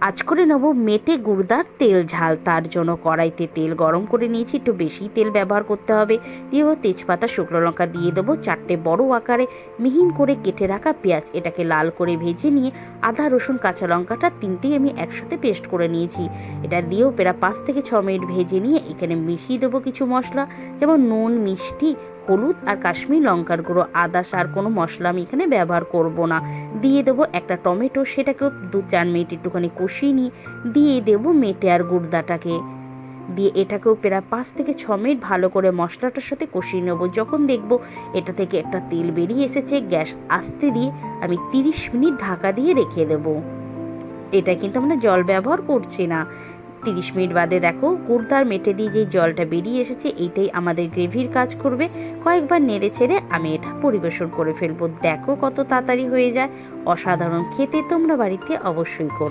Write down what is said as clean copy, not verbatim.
আজ করে নেব মেটে গুড়দার তেল ঝাল। তার জন্য কড়াইতে তেল গরম করে নিয়েছি, একটু বেশি তেল ব্যবহার করতে হবে। দিয়ে দেবো তেজপাতা, শুকনো লঙ্কা, দিয়ে দেবো 4টে বড় আকারে মিহিন করে কেটে রাখা পেঁয়াজ। এটাকে লাল করে ভেজে নিয়ে আদা, রসুন, কাঁচা লঙ্কাটা 3টেই আমি একসাথে পেস্ট করে নিয়েছি। এটা দিয়েও প্রায় 5 থেকে 6 মিনিট ভেজে নিয়ে এখানে মিশিয়ে দেবো কিছু মশলা, যেমন নুন, মিষ্টি, হলুদ আর কাশ্মীর লঙ্কার গুঁড়ো। আদা আর কোনো মশলা আমি এখানে ব্যবহার করব না। দিয়ে দেবো একটা টমেটো, সেটাকেও 2-4 মিনিট একটুখানি কষিয়ে নিয়ে দিয়ে দেবো মেটে আর গুড়দাটাকে। দিয়ে এটাকেও প্রায় 5 থেকে 6 মিনিট ভালো করে মশলাটার সাথে কষিয়ে নেবো। যখন দেখব এটা থেকে একটা তেল বেরিয়ে এসেছে, গ্যাস আস্তে দিয়ে আমি 30 মিনিট ঢাকা দিয়ে রেখে দেবো। এটা কিন্তু আমরা জল ব্যবহার করছি না। 30 মিনিট বাদে দেখো গুড়দার মেটে দিয়ে যে জলটা বেরিয়ে এসেছে, এইটাই আমাদের গ্রেভির কাজ করবে। কয়েকবার নেড়ে ছেড়ে আমি এটা পরিবেশন করে ফেলবো। দেখো কত তাড়াতাড়ি হয়ে যায়, অসাধারণ খেতে। তোমরা বাড়িতে অবশ্যই করো।